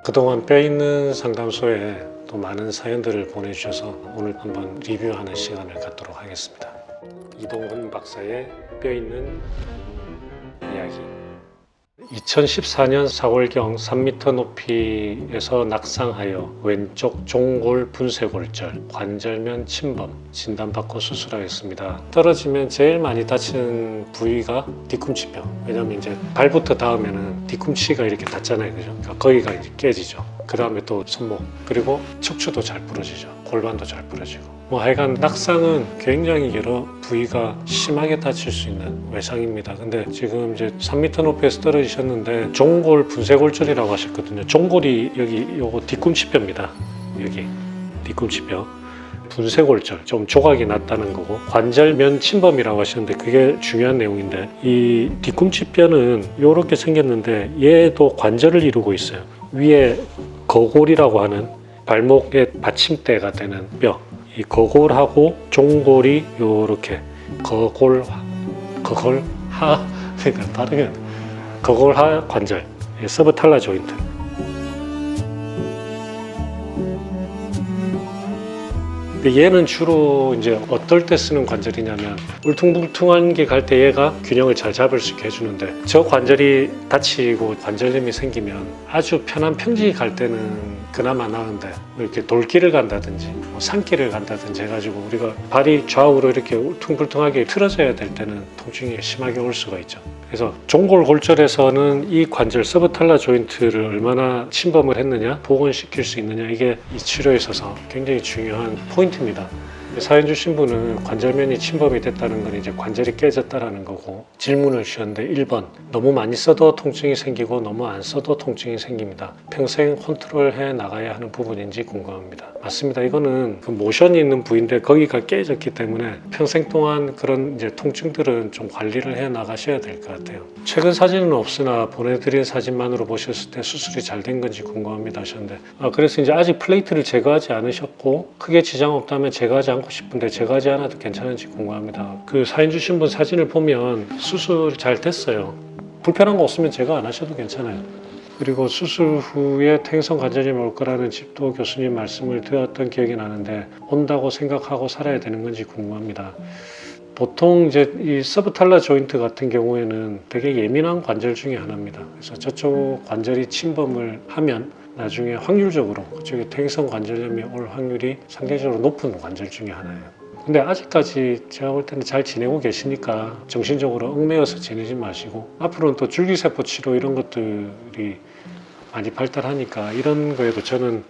그동안 뼈 있는 상담소에 또 많은 사연들을 보내주셔서 오늘 한번 리뷰하는 시간을 갖도록 하겠습니다. 이동훈 박사의 뼈 있는 이야기. 2014년 4월경 3m 높이에서 낙상하여 왼쪽 종골 분쇄골절, 관절면 침범 진단받고 수술하였습니다. 떨어지면 제일 많이 다치는 부위가 뒤꿈치뼈. 왜냐면 이제 발부터 닿으면은 뒤꿈치가 이렇게 닿잖아요, 그죠? 그러니까 거기가 이제 깨지죠. 그 다음에 또 손목, 그리고 척추도 잘 부러지죠. 골반도 잘 부러지고. 하여간 낙상은 굉장히 여러 부위가 심하게 다칠 수 있는 외상입니다. 근데 지금 이제 3m 높이에서 떨어지셨는데 종골 분쇄골절이라고 하셨거든요. 종골이 여기 요거 뒤꿈치뼈입니다. 여기 뒤꿈치뼈. 분쇄골절, 좀 조각이 났다는 거고, 관절면 침범이라고 하셨는데 그게 중요한 내용인데, 이 뒤꿈치뼈는 이렇게 생겼는데 얘도 관절을 이루고 있어요. 위에 거골이라고 하는 발목의 받침대가 되는 뼈, 이 거골하고 종골이 요렇게 거골하 그러니까 다르게 거골하 관절, 서브탈라 조인트. 얘는 주로 이제 어떨 때 쓰는 관절이냐면 울퉁불퉁한 게 갈 때 얘가 균형을 잘 잡을 수 있게 해주는데, 저 관절이 다치고 관절염이 생기면 아주 편한 평지에 갈 때는 그나마 나은데 이렇게 돌길을 간다든지 산길을 간다든지 해가지고 우리가 발이 좌우로 이렇게 울퉁불퉁하게 틀어져야 될 때는 통증이 심하게 올 수가 있죠. 그래서 종골골절에서는 이 관절 서브탈라 조인트를 얼마나 침범을 했느냐, 복원시킬 수 있느냐, 이게 이 치료에 있어서 굉장히 중요한 포인트입니다. 사연 주신 분은 관절면이 침범이 됐다는 건 이제 관절이 깨졌다라는 거고, 질문을 주셨는데 1번, 너무 많이 써도 통증이 생기고 너무 안 써도 통증이 생깁니다. 평생 컨트롤해 나가야 하는 부분인지 궁금합니다. 맞습니다. 이거는 그 모션이 있는 부위인데 거기가 깨졌기 때문에 평생 동안 그런 이제 통증들은 좀 관리를 해 나가셔야 될 것 같아요. 최근 사진은 없으나 보내드린 사진만으로 보셨을 때 수술이 잘 된 건지 궁금합니다 하셨는데, 그래서 이제 아직 플레이트를 제거하지 않으셨고 크게 지장 없다면 제거하지 않고 싶은데 제거하지 않아도 괜찮은지 궁금합니다. 그 사연 주신 분 사진을 보면 수술 잘 됐어요. 불편한 거 없으면 제거 안 하셔도 괜찮아요. 그리고 수술 후에 퇴행성 관절염이 올 거라는 집도 교수님 말씀을 드렸던 기억이 나는데 온다고 생각하고 살아야 되는 건지 궁금합니다. 보통 이제 이 서브탈라 조인트 같은 경우에는 되게 예민한 관절 중에 하나입니다. 그래서 저쪽 관절이 침범을 하면 나중에 확률적으로 그쪽에 퇴행성 관절염이 올 확률이 상대적으로 높은 관절 중에 하나예요. 근데 아직까지 제가 볼 때는 잘 지내고 계시니까 정신적으로 얽매여서 지내지 마시고, 앞으로는 또 줄기세포 치료 이런 것들이 많이 발달하니까 이런 거에도 저는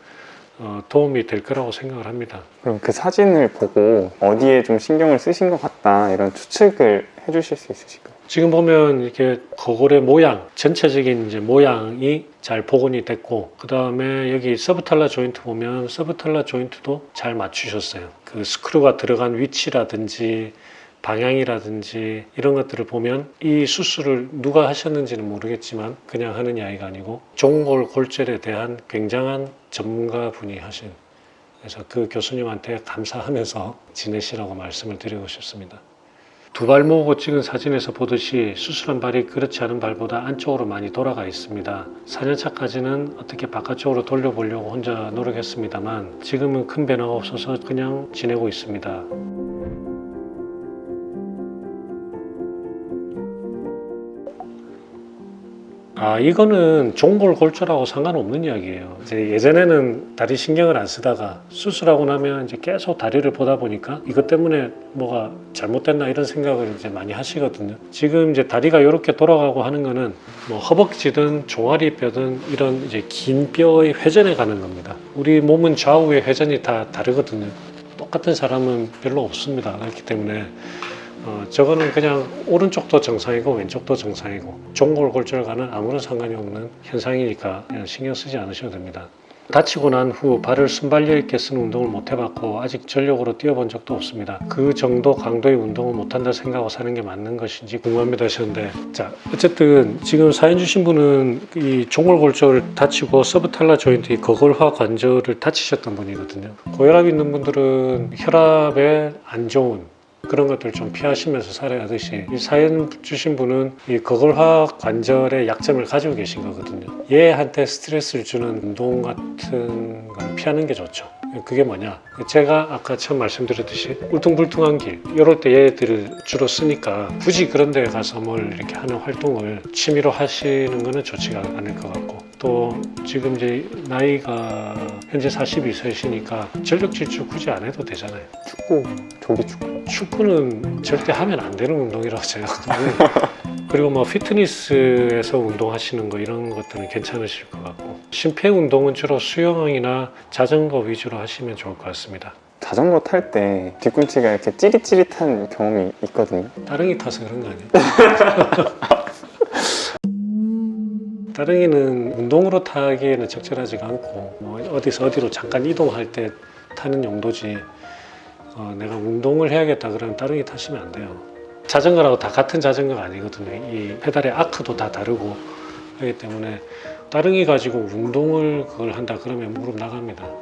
도움이 될 거라고 생각을 합니다. 그럼 그 사진을 보고 어디에 좀 신경을 쓰신 것 같다, 이런 추측을 해주실 수 있으실까요? 지금 보면 이렇게 거골의 모양, 전체적인 이제 모양이 잘 복원이 됐고, 그 다음에 여기 서브탈라 조인트 보면 서브탈라 조인트도 잘 맞추셨어요. 그 스크류가 들어간 위치라든지 방향이라든지 이런 것들을 보면 이 수술을 누가 하셨는지는 모르겠지만 그냥 하는 이야기가 아니고 종골 골절에 대한 굉장한 전문가분이 하신, 그래서 그 교수님한테 감사하면서 지내시라고 말씀을 드리고 싶습니다. 두 발 모으고 찍은 사진에서 보듯이 수술한 발이 그렇지 않은 발보다 안쪽으로 많이 돌아가 있습니다. 4년차까지는 어떻게 바깥쪽으로 돌려보려고 혼자 노력했습니다만 지금은 큰 변화가 없어서 그냥 지내고 있습니다. 이거는 종골골절하고 상관없는 이야기예요. 이제 예전에는 다리 신경을 안 쓰다가 수술하고 나면 이제 계속 다리를 보다 보니까 이것 때문에 뭐가 잘못됐나 이런 생각을 이제 많이 하시거든요. 지금 이제 다리가 이렇게 돌아가고 하는 거는 뭐 허벅지든 종아리뼈든 이런 이제 긴 뼈의 회전에 가는 겁니다. 우리 몸은 좌우의 회전이 다 다르거든요. 똑같은 사람은 별로 없습니다. 그렇기 때문에 저거는 그냥 오른쪽도 정상이고 왼쪽도 정상이고 종골골절과는 아무런 상관이 없는 현상이니까 그냥 신경 쓰지 않으셔도 됩니다. 다치고 난 후 발을 순발력 있게 쓰는 운동을 못 해봤고 아직 전력으로 뛰어본 적도 없습니다. 그 정도 강도의 운동을 못한다 생각하고 사는 게 맞는 것인지 궁금합니다 하셨는데, 자, 어쨌든 지금 사연 주신 분은 이 종골골절을 다치고 서브탈라 조인트, 이 거골화 관절을 다치셨던 분이거든요. 고혈압 있는 분들은 혈압에 안 좋은 그런 것들 좀 피하시면서 살아야 하듯이 이 사연 주신 분은 이 거골화 관절의 약점을 가지고 계신 거거든요. 얘한테 스트레스를 주는 운동 같은 걸 피하는 게 좋죠. 그게 뭐냐? 제가 아까 처음 말씀드렸듯이 울퉁불퉁한 길 이럴 때 얘들을 주로 쓰니까 굳이 그런 데 가서 뭘 이렇게 하는 활동을 취미로 하시는 거는 좋지가 않을 것 같고, 또 지금 이제 나이가 현재 42세시니까 전력 질주 굳이 안 해도 되잖아요. 축구, 조기 축구. 축구는 절대 하면 안 되는 운동이라고 생각하거든요. 그리고 뭐 피트니스에서 운동하시는 거 이런 것들은 괜찮으실 것 같고, 심폐 운동은 주로 수영이나 자전거 위주로 하시면 좋을 것 같습니다. 자전거 탈 때 뒤꿈치가 이렇게 찌릿찌릿한 경험이 있거든요. 따릉이 타서 그런 거 아니에요? 따릉이는 운동으로 타기에는 적절하지가 않고 뭐 어디서 어디로 잠깐 이동할 때 타는 용도지, 내가 운동을 해야겠다 그러면 따릉이 타시면 안 돼요. 자전거라고 다 같은 자전거가 아니거든요. 이 페달의 아크도 다 다르고 하기 때문에 따릉이 가지고 운동을 그걸 한다 그러면 무릎 나갑니다. 네.